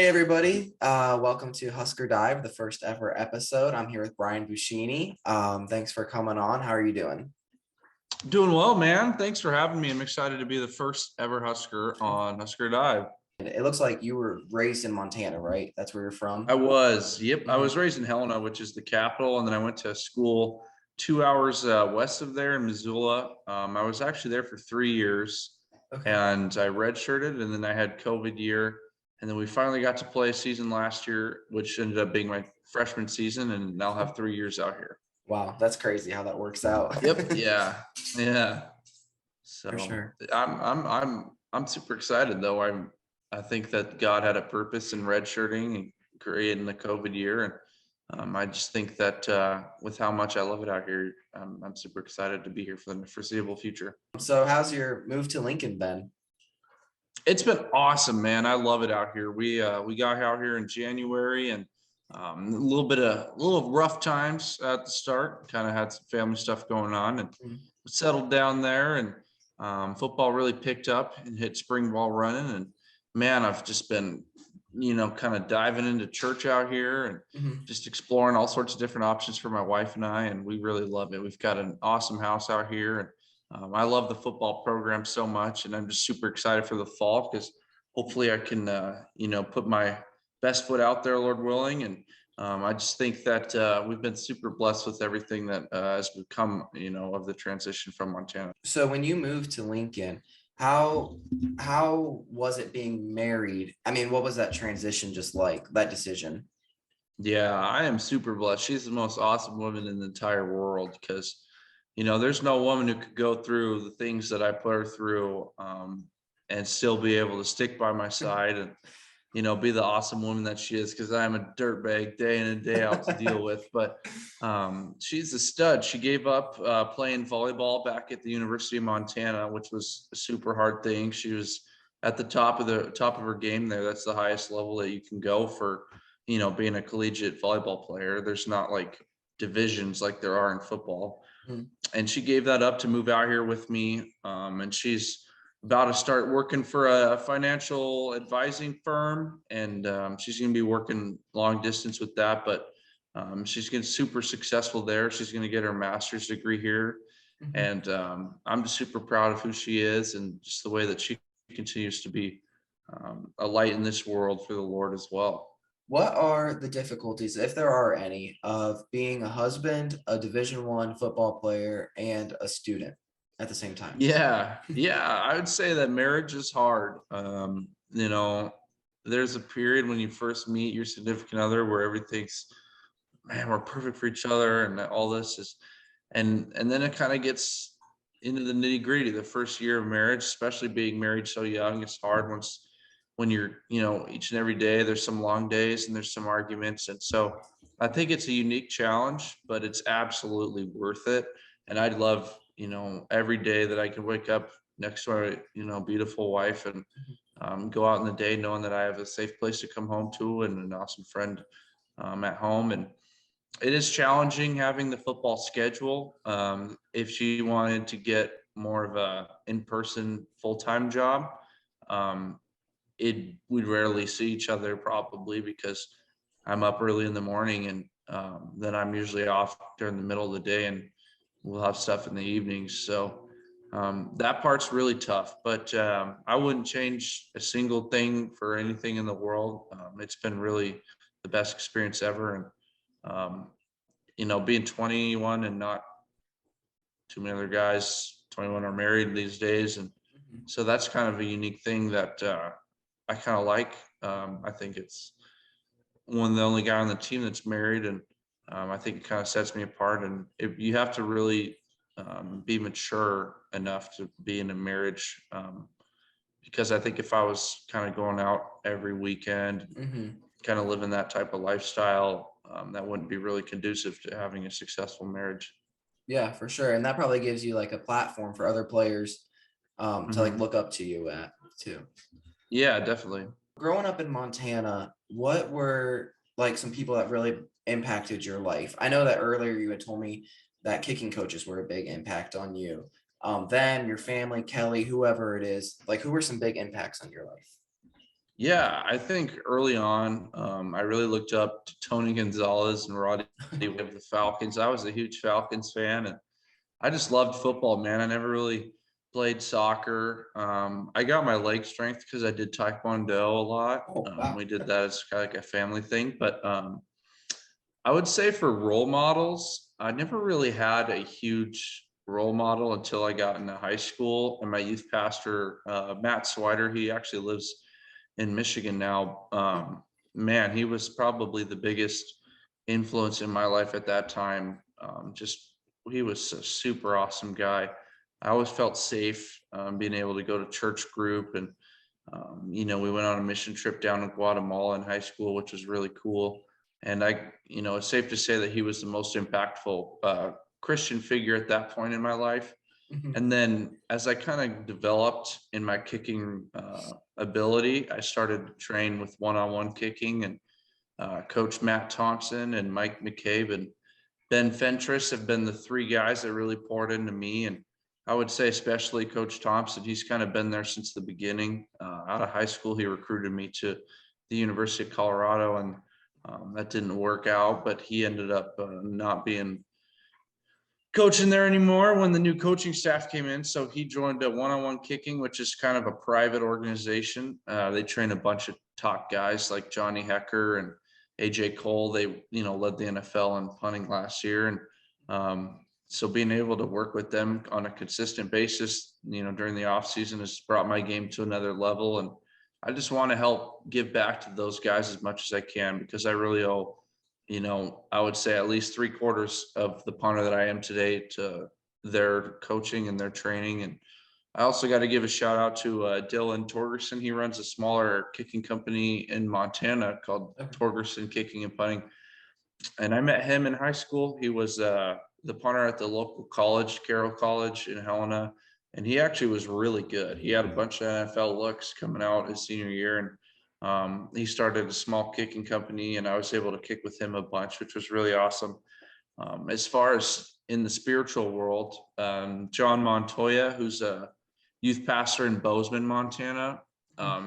everybody. Welcome to HuskerDive, the first ever episode. I'm here with Brian Buschini. Thanks for coming on. How are you doing? Doing well, man. Thanks for having me. I'm excited to be the first ever Husker on HuskerDive. It looks like you were raised in Montana, right? That's where you're from? I was. I was raised in Helena, which is the capital, and then I went to school 2 hours west of there in Missoula. I was actually there for 3 years, Okay. and I redshirted, and then I had COVID year, and then we finally got to play a season last year, which ended up being my freshman season, and now have 3 years out here. Wow, that's crazy how that works out. Yep. Yeah. So For sure. I'm super excited though. I think that God had a purpose in redshirting and creating the COVID year, and I just think that with how much I love it out here, I'm super excited to be here for the foreseeable future. So how's your move to Lincoln been? It's been awesome, man. I love it out here. We got out here in January, and a little rough times at the start. Kind of had some family stuff going on, and settled down there, and football really picked up and hit spring ball running. And man, I've just been, kind of diving into church out here and just exploring all sorts of different options for my wife and I, and we really love it. We've got an awesome house out here, and I love the football program so much, and I'm just super excited for the fall because hopefully I can, put my best foot out there, Lord willing. And I just think that we've been super blessed with everything that has become, of the transition from Montana. So when you moved to Lincoln, how was it being married? I mean, what was that transition just like, that decision? Yeah, I am super blessed. She's the most awesome woman in the entire world because, there's no woman who could go through the things that I put her through and still be able to stick by my side and, be the awesome woman that she is, because I'm a dirtbag day in and day out to deal with. But she's a stud. She gave up playing volleyball back at the University of Montana, which was a super hard thing. She was at the top of her game there. That's the highest level that you can go for, being a collegiate volleyball player. There's not like divisions like there are in football. And she gave that up to move out here with me. And she's about to start working for a financial advising firm, and she's going to be working long distance with that, but she's going to be super successful there. She's going to get her master's degree here. And I'm just super proud of who she is and just the way that she continues to be a light in this world for the Lord as well. What are the difficulties, if there are any, of being a husband, a Division I football player, and a student at the same time? Yeah, I would say that marriage is hard. There's a period when you first meet your significant other where everything's, man, we're perfect for each other, and all this is, and then it kind of gets into the nitty gritty. The first year of marriage, especially being married so young, it's hard when you're, each and every day, there's some long days and there's some arguments. And so I think it's a unique challenge, but it's absolutely worth it. And I'd love, every day that I can wake up next to my, beautiful wife and go out in the day knowing that I have a safe place to come home to and an awesome friend at home. And it is challenging having the football schedule. If she wanted to get more of a in-person full-time job, we'd rarely see each other probably because I'm up early in the morning, and then I'm usually off during the middle of the day, and we'll have stuff in the evenings. So that part's really tough, but I wouldn't change a single thing for anything in the world. It's been really the best experience ever. And, being 21 and not too many other guys, 21 are married these days. And so that's kind of a unique thing that I kind of like. I think it's one of the only guy on the team that's married, and I think it kind of sets me apart. And you have to really be mature enough to be in a marriage, because I think if I was kind of going out every weekend, kind of living that type of lifestyle, that wouldn't be really conducive to having a successful marriage. Yeah, for sure. And that probably gives you like a platform for other players to like look up to you at too. Yeah, definitely. Growing up in Montana, what were like some people that really impacted your life? I know that earlier you had told me that kicking coaches were a big impact on you. Then your family, Kelly, whoever it is, like who were some big impacts on your life? Yeah, I think early on, I really looked up to Tony Gonzalez and Roddy of the Falcons. I was a huge Falcons fan, and I just loved football, man. I never really played soccer. I got my leg strength because I did Taekwondo a lot. Oh, wow. We did that as kind of like a family thing. But I would say for role models, I never really had a huge role model until I got into high school. And my youth pastor, Matt Swider, he actually lives in Michigan now. Man, he was probably the biggest influence in my life at that time. Just he was a super awesome guy. I always felt safe being able to go to church group, and we went on a mission trip down to Guatemala in high school, which was really cool. And it's safe to say that he was the most impactful Christian figure at that point in my life. Mhm. And then as I kind of developed in my kicking ability, I started to train with one-on-one kicking, and Coach Matt Thompson and Mike McCabe and Ben Fentress have been the three guys that really poured into me. And I would say especially Coach Thompson, he's kind of been there since the beginning. Out of high school, he recruited me to the University of Colorado, and that didn't work out, but he ended up not being coaching there anymore when the new coaching staff came in. So he joined a one-on-one kicking, which is kind of a private organization. They train a bunch of top guys like Johnny Hecker and AJ Cole. They, led the NFL in punting last year. And so being able to work with them on a consistent basis, during the off season has brought my game to another level. And I just want to help give back to those guys as much as I can, because I really owe, I would say at least 3/4 of the punter that I am today to their coaching and their training. And I also got to give a shout out to Dylan Torgerson. He runs a smaller kicking company in Montana called Okay. Torgerson Kicking and Punting. And I met him in high school. He was the punter at the local college, Carroll College in Helena. And he actually was really good. He had a bunch of NFL looks coming out his senior year. And he started a small kicking company, and I was able to kick with him a bunch, which was really awesome. As far as in the spiritual world, John Montoya, who's a youth pastor in Bozeman, Montana.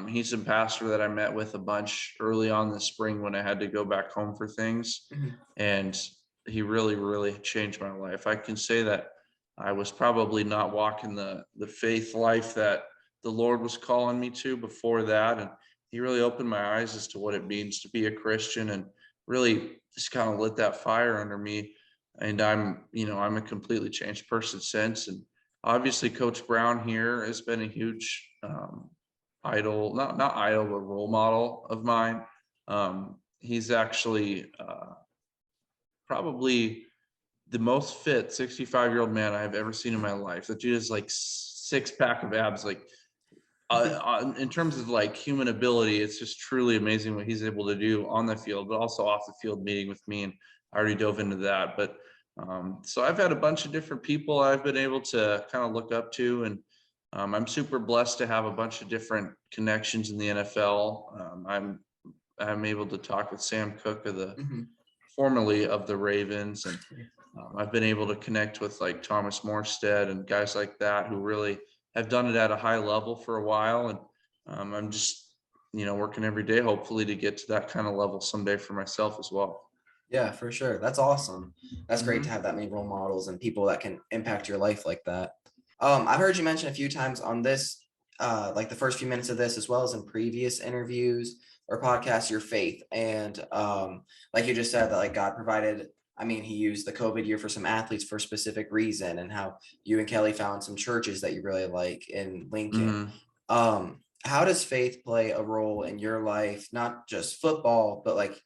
He's a pastor that I met with a bunch early on this spring when I had to go back home for things. Mhm. And he really, really changed my life. I can say that I was probably not walking the faith life that the Lord was calling me to before that. And he really opened my eyes as to what it means to be a Christian, and really just kind of lit that fire under me. And I'm a completely changed person since. And obviously Coach Brown here has been a huge idol, not idol, but role model of mine. He's actually probably the most fit 65-year-old man I have ever seen in my life. That dude is like 6-pack of abs. Like in terms of like human ability, it's just truly amazing what he's able to do on the field, but also off the field meeting with me. And I already dove into that. But so I've had a bunch of different people I've been able to kind of look up to, and I'm super blessed to have a bunch of different connections in the NFL. I'm able to talk with Sam Cook of the Mhm. formerly of the Ravens, and I've been able to connect with like Thomas Morstead and guys like that who really have done it at a high level for a while. And I'm just, working every day, hopefully to get to that kind of level someday for myself as well. Yeah, for sure. That's awesome. That's great to Mhm. have that many role models and people that can impact your life like that. I've heard you mention a few times on this, like the first few minutes of this, as well as in previous interviews or podcasts, your faith. And like you just said, that like God provided, I mean, he used the COVID year for some athletes for a specific reason, and how you and Kelly found some churches that you really like in Lincoln. Mhm. How does faith play a role in your life, not just football, but like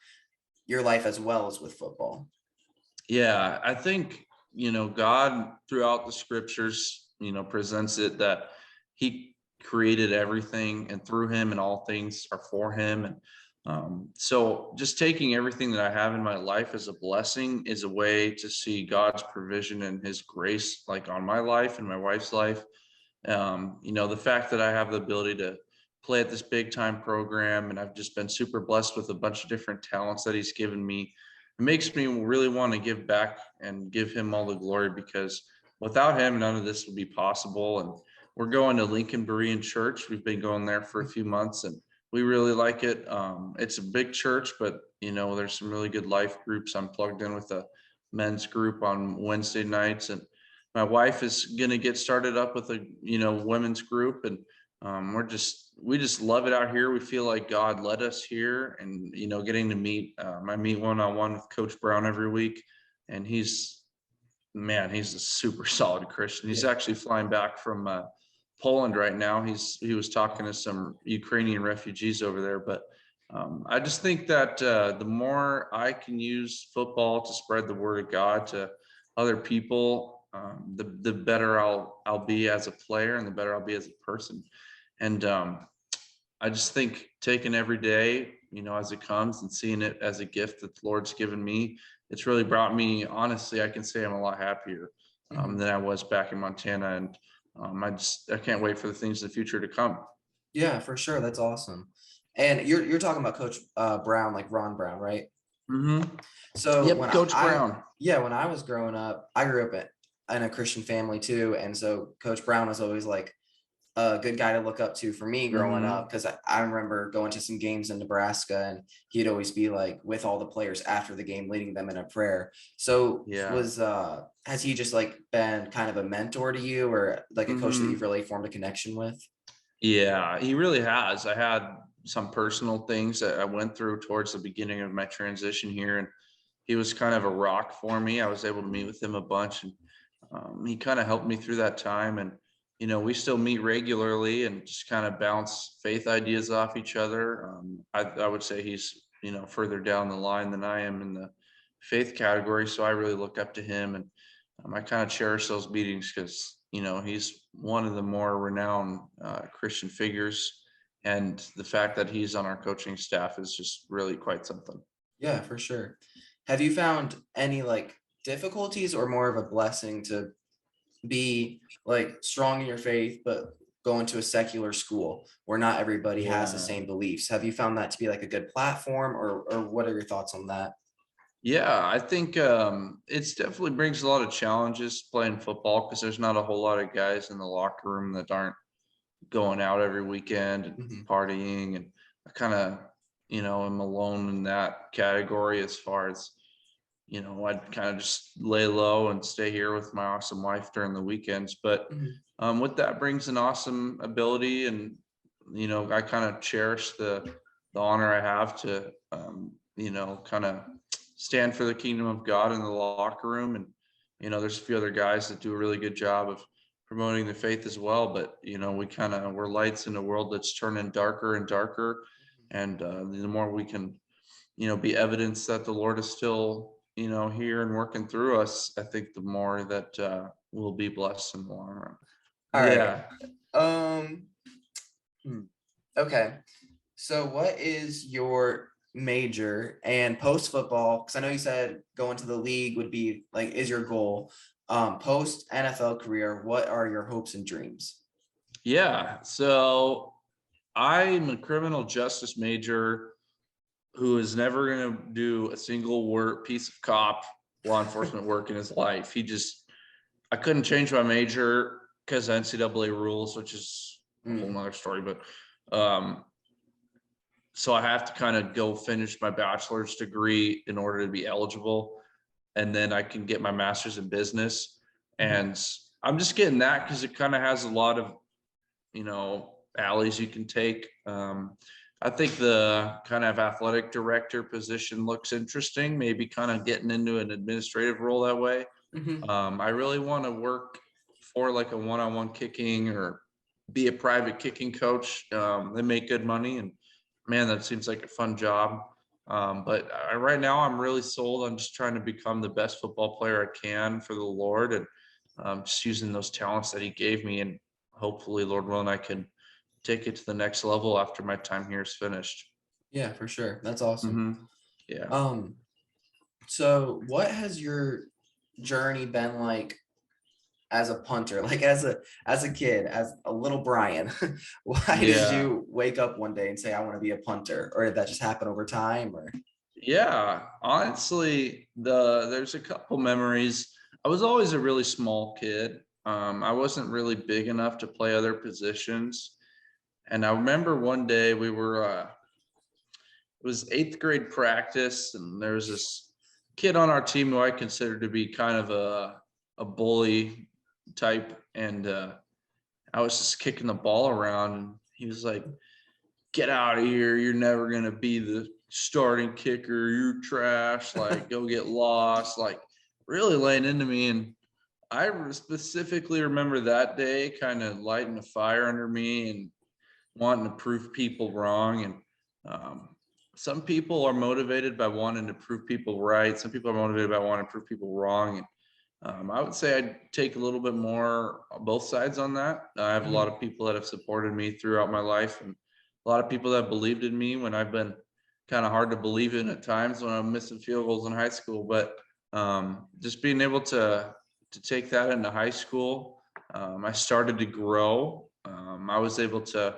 your life as well as with football? Yeah, I think, God throughout the scriptures, presents it that he created everything, and through him and all things are for him. And so just taking everything that I have in my life as a blessing is a way to see God's provision and his grace, like on my life and my wife's life. The fact that I have the ability to play at this big time program, and I've just been super blessed with a bunch of different talents that he's given me. It makes me really want to give back and give him all the glory, because without him, none of this would be possible. And we're going to Lincoln Berean Church. We've been going there for a few months, and we really like it. It's a big church, but there's some really good life groups. I'm plugged in with a men's group on Wednesday nights, and my wife is going to get started up with a women's group, and we just love it out here. We feel like God led us here, and getting to meet. I meet one-on-one with Coach Brown every week, and he's a super solid Christian. He's actually flying back from Poland right now. He was talking to some Ukrainian refugees over there, but I just think that the more I can use football to spread the word of God to other people, the better I'll be as a player, and the better I'll be as a person. And I just think taking every day, as it comes, and seeing it as a gift that the Lord's given me, it's really brought me, honestly, I can say I'm a lot happier than I was back in Montana. And I can't wait for the things in the future to come. Yeah, for sure. That's awesome. And you're talking about Coach Brown, like Ron Brown, right? Mm-hmm. So Yep, Coach Brown. When I was growing up, I grew up in a Christian family too, and so Coach Brown was always like a good guy to look up to for me growing up, because I remember going to some games in Nebraska, and he'd always be like with all the players after the game, leading them in a prayer. So has he just like been kind of a mentor to you, or like a coach that you've really formed a connection with? Yeah, he really has. I had some personal things that I went through towards the beginning of my transition here, and he was kind of a rock for me. I was able to meet with him a bunch, and he kind of helped me through that time. And we still meet regularly and just kind of bounce faith ideas off each other. I would say he's further down the line than I am in the faith category, so I really look up to him, and I kind of cherish those meetings because he's one of the more renowned Christian figures, and the fact that he's on our coaching staff is just really quite something. Yeah, for sure. Have you found any like difficulties, or more of a blessing to be like strong in your faith, but going to a secular school where not everybody has the same beliefs? Have you found that to be like a good platform, or what are your thoughts on that? Yeah, I think it's definitely brings a lot of challenges playing football, because there's not a whole lot of guys in the locker room that aren't going out every weekend and partying. And I kind of, am alone in that category as far as, I'd kind of just lay low and stay here with my awesome wife during the weekends. But with that brings an awesome ability, and, I kind of cherish the honor I have to, kind of stand for the kingdom of God in the locker room. And there's a few other guys that do a really good job of promoting the faith as well, but we're lights in a world that's turning darker and darker, and the more we can be evidence that the Lord is still here and working through us, I think the more that we'll be blessed in the long run. All right. Okay, so what is your major, and post football, because I know you said going to the league would be like is your goal, post NFL career, what are your hopes and dreams? Yeah, so I'm a criminal justice major who is never going to do a single piece of law enforcement work in his life. I couldn't change my major because of NCAA rules, which is a whole nother story, but so I have to kind of go finish my bachelor's degree in order to be eligible. And then I can get my master's in business. And I'm just getting that because it kind of has a lot of, alleys you can take. I think the kind of athletic director position looks interesting, maybe kind of getting into an administrative role that way. I really want to work for like a one-on-one kicking, or be a private kicking coach. They make good money, and man, that seems like a fun job. But right now I'm really sold on just trying to become the best football player I can for the Lord, and just using those talents that he gave me. And hopefully, Lord willing, I can take it to the next level after my time here is finished. Yeah, for sure. That's awesome. Yeah. So what has your journey been like as a punter, like as a kid, as a little Brian? Why did you wake up one day and say, I want to be a punter? Or did that just happen over time? Or honestly, there's a couple memories. I was always a really small kid. I wasn't really big enough to play other positions. And I remember one day we were, it was 8th grade practice, and there was this kid on our team who I considered to be kind of a bully type. And I was just kicking the ball around, and he was like, "Get out of here. You're never going to be the starting kicker. You're trash. Like, go get lost." Like, really laying into me. And I specifically remember that day kind of lighting a fire under me and wanting to prove people wrong. And um, some people are motivated by wanting to prove people right. Some people are motivated by wanting to prove people wrong. And I would say I'd take a little bit more both sides on that. I have a lot of people that have supported me throughout my life, and a lot of people that believed in me when I've been kind of hard to believe in at times when I'm missing field goals in high school. But just being able to take that into high school, I started to grow. I was able to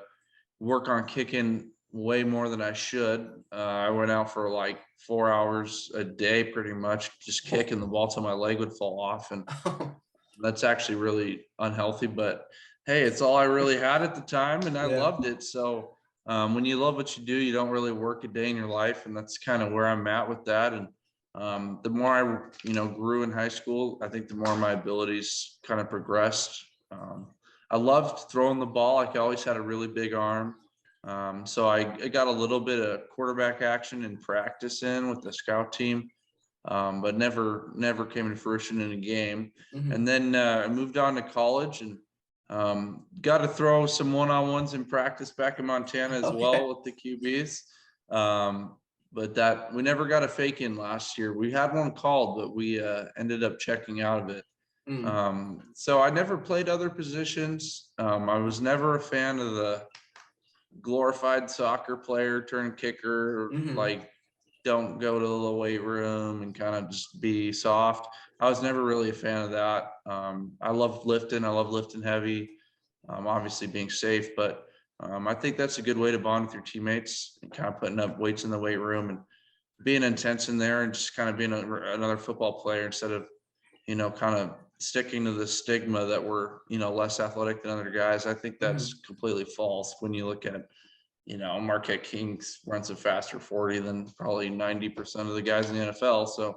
work on kicking way more than I should. I went out for like 4 hours a day, pretty much just kicking the ball till my leg would fall off. And that's actually really unhealthy, but hey, it's all I really had at the time, and I Yeah. loved it. So when you love what you do, you don't really work a day in your life. And that's kind of where I'm at with that. And the more I, grew in high school, I think the more my abilities kind of progressed. I loved throwing the ball. Like, I always had a really big arm. So I got a little bit of quarterback action in practice in with the scout team, but never came to fruition in a game. And then I moved on to college, and got to throw some one-on-ones in practice back in Montana as well with the QBs. But that we never got a fake in last year. We had one called, but we ended up checking out of it. So I never played other positions. I was never a fan of the glorified soccer player turned kicker, like, don't go to the weight room and kind of just be soft. I was never really a fan of that. I love lifting. I love lifting heavy, obviously being safe, but I think that's a good way to bond with your teammates and kind of putting up weights in the weight room and being intense in there and just kind of being another football player instead of, kind of sticking to the stigma that we're, less athletic than other guys. I think that's completely false when you look at, Marquette Kings runs a faster 40 than probably 90% of the guys in the NFL. So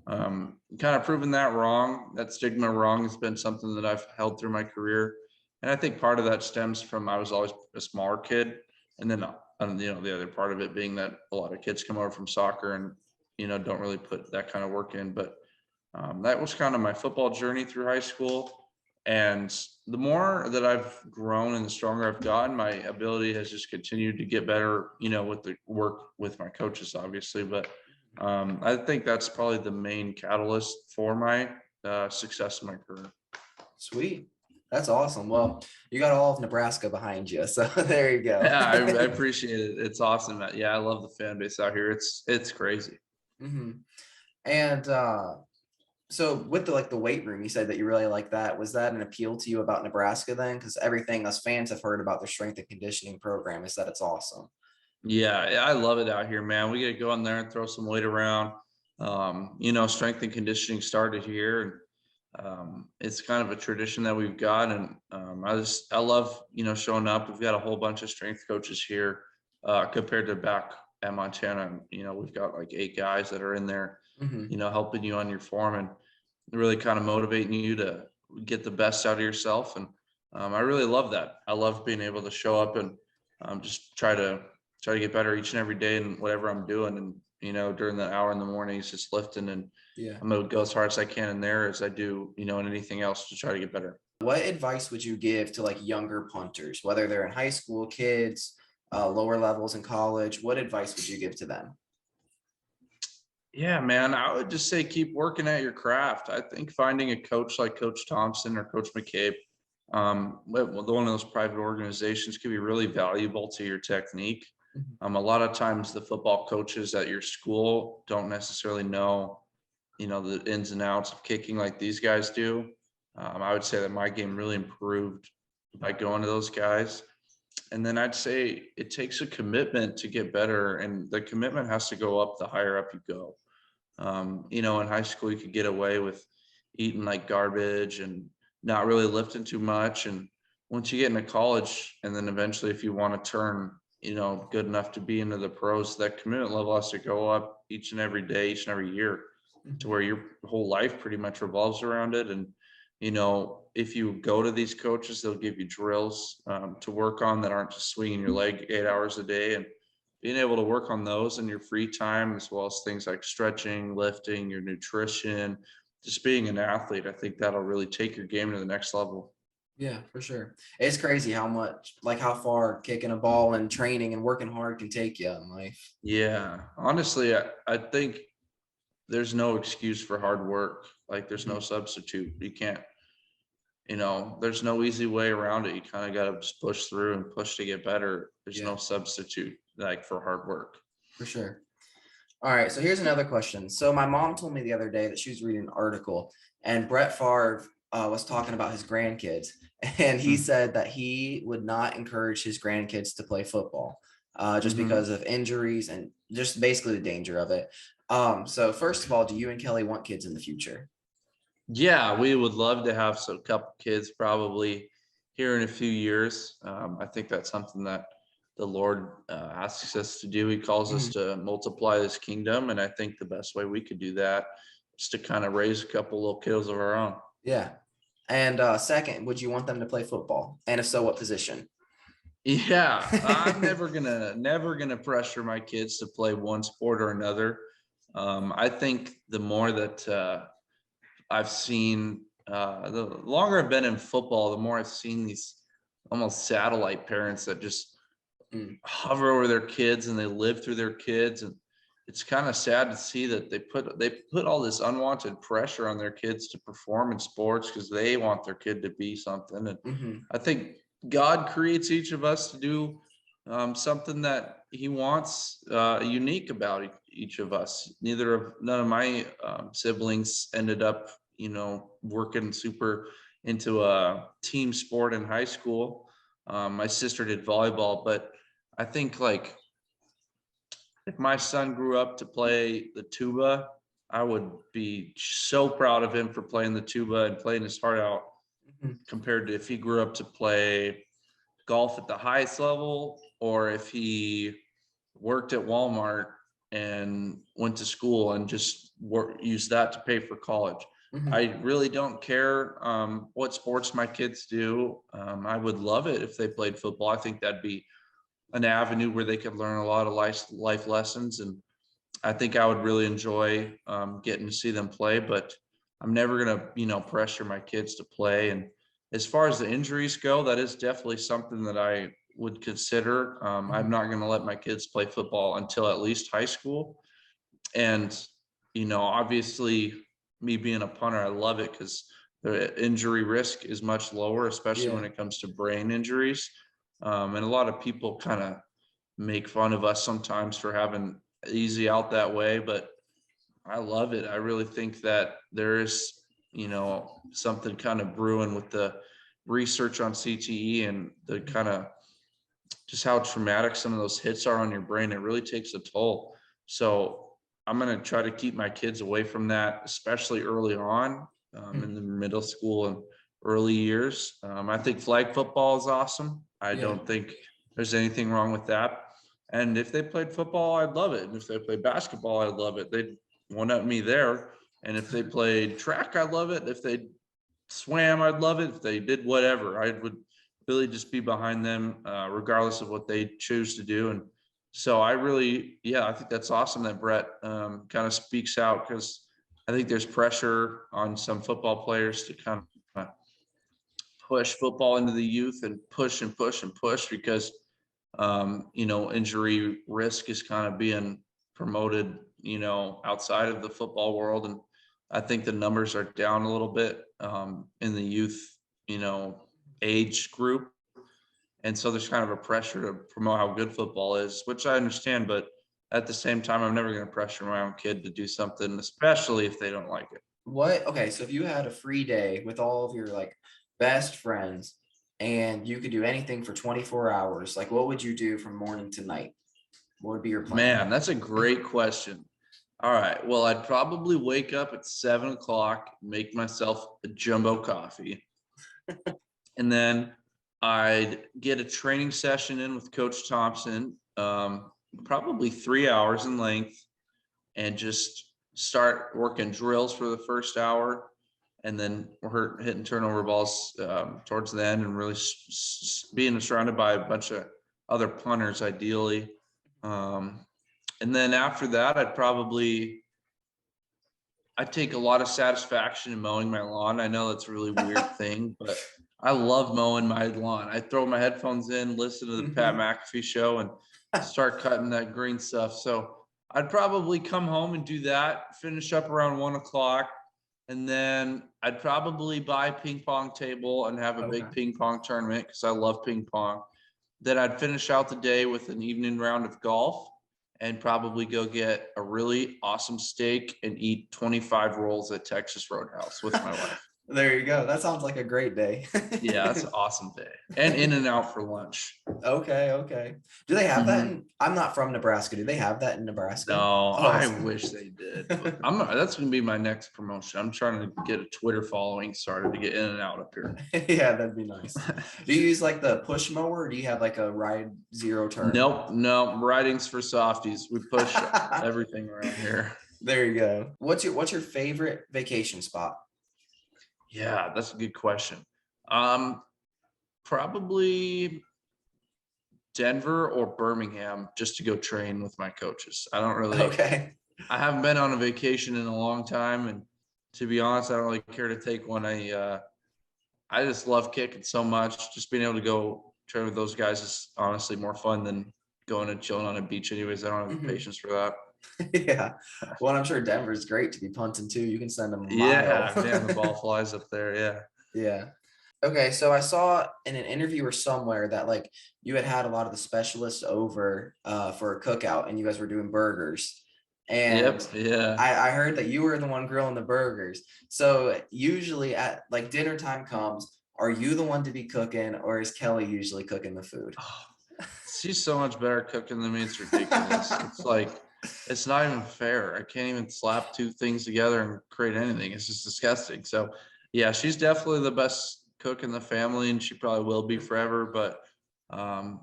kind of proving that wrong, that stigma wrong, has been something that I've held through my career. And I think part of that stems from I was always a smaller kid. And then, the other part of it being that a lot of kids come over from soccer and, don't really put that kind of work in. But that was kind of my football journey through high school. And the more that I've grown and the stronger I've gotten, my ability has just continued to get better, with the work with my coaches, obviously. But I think that's probably the main catalyst for my success in my career. Sweet. That's awesome. Well, you got all of Nebraska behind you. So there you go. Yeah, I appreciate it. It's awesome. Yeah, I love the fan base out here. It's crazy. And so with the weight room, you said that you really like that. Was that an appeal to you about Nebraska then? Because everything us fans have heard about their strength and conditioning program is that it's awesome. Yeah, I love it out here, man. We get to go in there and throw some weight around. Strength and conditioning started here, and it's kind of a tradition that we've got. And I love, showing up. We've got a whole bunch of strength coaches here compared to back at Montana. We've got like 8 guys that are in there, helping you on your form and really kind of motivating you to get the best out of yourself. And I really love that. I love being able to show up and just try to get better each and every day in whatever I'm doing. And, during the hour in the morning, it's just lifting, and I'm going to go as hard as I can in there as I do, in anything else to try to get better. What advice would you give to younger punters, whether they're in high school, kids, lower levels in college? What advice would you give to them? Yeah, man, I would just say keep working at your craft. I think finding a coach like Coach Thompson or Coach McCabe, one of those private organizations, could be really valuable to your technique. A lot of times the football coaches at your school don't necessarily know, the ins and outs of kicking like these guys do. I would say that my game really improved by going to those guys. And then I'd say it takes a commitment to get better, and the commitment has to go up the higher up you go. In high school, you could get away with eating like garbage and not really lifting too much. And once you get into college, and then eventually if you want to turn, good enough to be into the pros, that commitment level has to go up each and every day, each and every year, to where your whole life pretty much revolves around it. And, if you go to these coaches, they'll give you drills to work on that aren't just swinging your leg 8 hours a day, and being able to work on those in your free time, as well as things like stretching, lifting, your nutrition, just being an athlete. I think that'll really take your game to the next level. Yeah, for sure. It's crazy how far kicking a ball and training and working hard can take you in life. Yeah, honestly, I think there's no excuse for hard work. Like, there's no substitute. You can't, there's no easy way around it. You kind of got to just push through and push to get better. There's no substitute like for hard work. For sure. All right. So here's another question. So my mom told me the other day that she was reading an article, and Brett Favre was talking about his grandkids, and he said that he would not encourage his grandkids to play football just because of injuries and just basically the danger of it. So first of all, do you and Kelly want kids in the future? Yeah, we would love to have a couple kids probably here in a few years. I think that's something that the Lord asks us to do. He calls us to multiply his kingdom. And I think the best way we could do that is to kind of raise a couple little kiddos of our own. Yeah. And second, would you want them to play football? And if so, what position? Yeah, I'm never gonna pressure my kids to play one sport or another. I think the more that I've seen, the longer I've been in football, the more I've seen these almost satellite parents that just hover over their kids and they live through their kids. And it's kind of sad to see that they put all this unwanted pressure on their kids to perform in sports because they want their kid to be something. And I think God creates each of us to do something that he wants unique about each of us. None of my siblings ended up, working super into a team sport in high school. My sister did volleyball, but I think like if my son grew up to play the tuba, I would be so proud of him for playing the tuba and playing his heart out compared to if he grew up to play golf at the highest level, or if he worked at Walmart and went to school and just used that to pay for college. I really don't care what sports my kids do. I would love it if they played football. I think that'd be an avenue where they could learn a lot of life lessons. And I think I would really enjoy getting to see them play, but I'm never going to, pressure my kids to play. And as far as the injuries go, that is definitely something that I would consider. I'm not going to let my kids play football until at least high school. And, obviously me being a punter, I love it because the injury risk is much lower, especially when it comes to brain injuries. And a lot of people kind of make fun of us sometimes for having easy out that way, but I love it. I really think that there is, something kind of brewing with the research on CTE and the kind of just how traumatic some of those hits are on your brain. It really takes a toll. So I'm going to try to keep my kids away from that, especially early on in the middle school and early years. I think flag football is awesome. I don't think there's anything wrong with that. And if they played football, I'd love it. And if they played basketball, I'd love it. They'd one up me there. And if they played track, I'd love it. If they swam, I'd love it. If they did whatever, I would really just be behind them, regardless of what they choose to do. And so I think that's awesome that Brett kind of speaks out, because I think there's pressure on some football players to kind of push football into the youth and push and push and push because, injury risk is kind of being promoted, outside of the football world. And I think the numbers are down a little bit in the youth, age group. And so there's kind of a pressure to promote how good football is, which I understand. But at the same time, I'm never going to pressure my own kid to do something, especially if they don't like it. Okay, so if you had a free day with all of your best friends and you could do anything for 24 hours, what would you do from morning to night? What would be your plan? Man, that's a great question. All right. Well, I'd probably wake up at 7:00, make myself a jumbo coffee. And then I'd get a training session in with Coach Thompson, probably 3 hours in length, and just start working drills for the first hour. And then we're hitting turnover balls towards the end, and really being surrounded by a bunch of other punters, ideally. And then after that, I take a lot of satisfaction in mowing my lawn. I know that's a really weird thing, but I love mowing my lawn. I throw my headphones in, listen to the Pat McAfee show, and start cutting that green stuff. So I'd probably come home and do that, finish up around 1 o'clock. And then I'd probably buy a ping pong table and have a big ping pong tournament, because I love ping pong. Then I'd finish out the day with an evening round of golf, and probably go get a really awesome steak and eat 25 rolls at Texas Roadhouse with my wife. There you go. That sounds like a great day. Yeah, that's an awesome day. And In-N-Out for lunch. Okay. Do they have that I'm not from Nebraska. Do they have that in Nebraska? No, I wish they did. But that's going to be my next promotion. I'm trying to get a Twitter following started to get In-N-Out up here. Yeah, that'd be nice. Do you use like the push mower, or do you have like a ride zero turn? Nope. Riding's for softies. We push everything around here. There you go. What's your favorite vacation spot? Yeah, that's a good question. Probably Denver or Birmingham, just to go train with my coaches. I haven't been on a vacation in a long time, and to be honest, I don't really care to take one. I just love kicking so much. Just being able to go train with those guys is honestly more fun than going and chilling on a beach anyways. I don't have the patience for that. Yeah. Well, I'm sure Denver's great to be punting too. You can send them a mile. Yeah, the ball flies up there. Yeah. Okay, so I saw in an interview or somewhere that like you had a lot of the specialists over for a cookout, and you guys were doing burgers. And I heard that you were the one grilling the burgers. So usually at like dinner time comes, are you the one to be cooking, or is Kelly usually cooking the food? Oh, she's so much better cooking than me. It's ridiculous. It's like, it's not even fair. I can't even slap two things together and create anything. It's just disgusting. So yeah, she's definitely the best cook in the family, and she probably will be forever. But I'm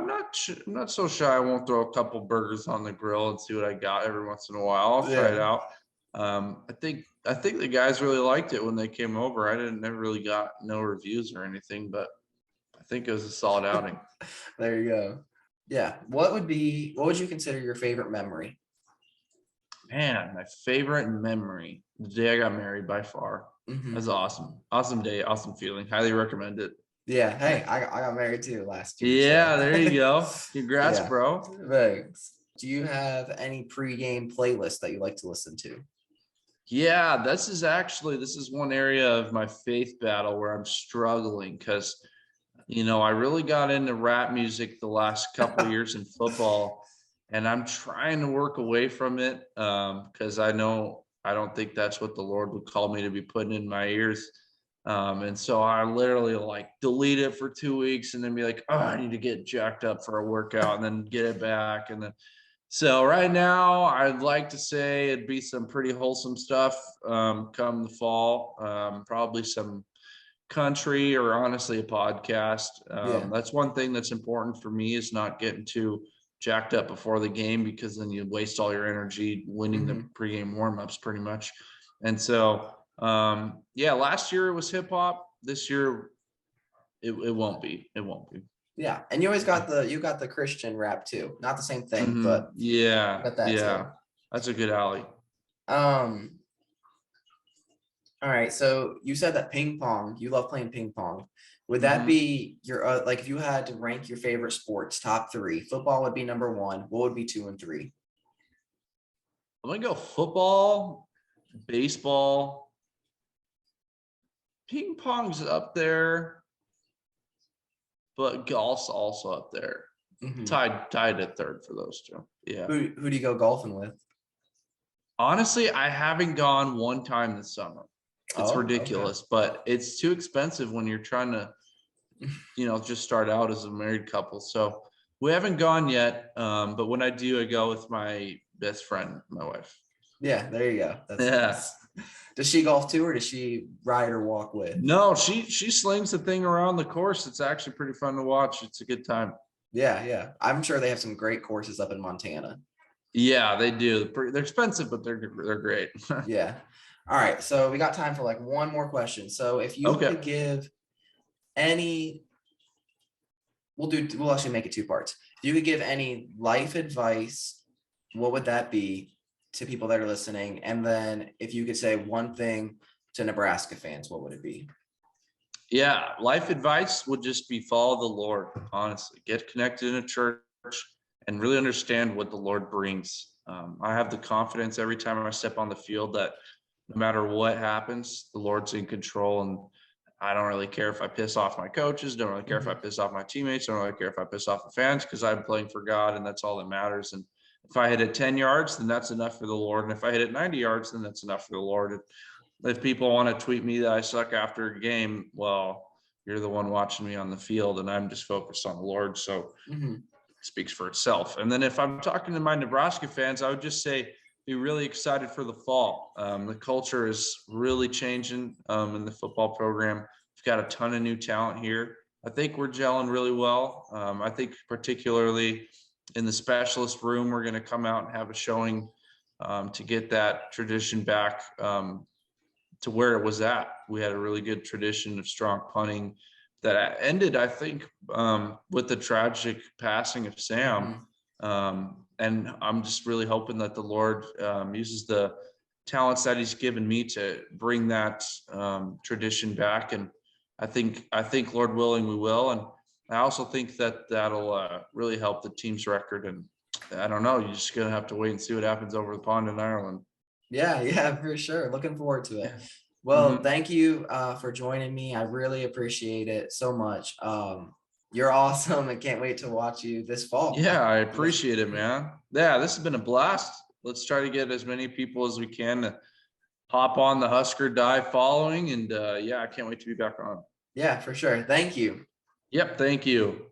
not so shy. I won't throw a couple burgers on the grill and see what I got every once in a while. I'll try it out. I think the guys really liked it when they came over. I never really got no reviews or anything, but I think it was a solid outing. There you go. Yeah. What would you consider your favorite memory? Man, my favorite memory, the day I got married by far. That was awesome. Awesome day, awesome feeling. Highly recommend it. Yeah. Hey, I got married too last year. Yeah, so. There you go. Congrats, bro. Thanks. Do you have any pregame playlist that you like to listen to? Yeah, this is one area of my faith battle where I'm struggling, because I really got into rap music the last couple of years in football, and I'm trying to work away from it because I don't think that's what the Lord would call me to be putting in my ears. And so I literally like delete it for 2 weeks and then be like, oh, I need to get jacked up for a workout, and then get it back. And then, so right now I'd like to say it'd be some pretty wholesome stuff come the fall, probably some country, or honestly a podcast. That's one thing that's important for me, is not getting too jacked up before the game, because then you waste all your energy winning the pregame warmups pretty much. And so last year it was hip hop. This year it won't be. Yeah. And you always got the Christian rap too. Not the same thing, but too. That's a good alley. All right, so you said that ping pong, you love playing ping pong. Would that be your like, if you had to rank your favorite sports, top 3, football would be number 1. What would be 2 and 3? I'm gonna go football, baseball, ping pong's up there, but golf's also up there. Tied at 3rd for those two. Yeah. Who do you go golfing with? Honestly, I haven't gone one time this summer. It's ridiculous, but it's too expensive when you're trying to, just start out as a married couple. So we haven't gone yet. But when I do, I go with my best friend, my wife. Yeah, there you go. That's nice. Does she golf too, or does she ride or walk with? No, she slings the thing around the course. It's actually pretty fun to watch. It's a good time. Yeah. I'm sure they have some great courses up in Montana. Yeah, they do. They're expensive, but they're great. Yeah. All right. So we got time for like one more question. So if you Okay. could give any, we'll actually make it 2 parts. If you could give any life advice, what would that be to people that are listening? And then if you could say one thing to Nebraska fans, what would it be? Yeah, life advice would just be follow the Lord, honestly. Get connected in a church and really understand what the Lord brings. I have the confidence every time I step on the field that no matter what happens, the Lord's in control. And I don't really care if I piss off my coaches, don't really care if I piss off my teammates, don't really care if I piss off the fans, because I'm playing for God and that's all that matters. And if I hit it 10 yards, then that's enough for the Lord. And if I hit it 90 yards, then that's enough for the Lord. If people want to tweet me that I suck after a game, well, you're the one watching me on the field and I'm just focused on the Lord. So it speaks for itself. And then if I'm talking to my Nebraska fans, I would just say, be really excited for the fall. The culture is really changing in the football program. We've got a ton of new talent here. I think we're gelling really well. I think particularly in the specialist room, we're going to come out and have a showing to get that tradition back to where it was at. We had a really good tradition of strong punting that ended, I think, with the tragic passing of Sam. And I'm just really hoping that the Lord uses the talents that he's given me to bring that tradition back. And I think Lord willing, we will. And I also think that that'll really help the team's record. And I don't know, you're just going to have to wait and see what happens over the pond in Ireland. Yeah, for sure. Looking forward to it. Well, thank you for joining me. I really appreciate it so much. You're awesome and can't wait to watch you this fall. Yeah, I appreciate it, man. Yeah, this has been a blast. Let's try to get as many people as we can to hop on the HuskerDive following. And yeah, I can't wait to be back on. Yeah, for sure. Thank you. Yep, thank you.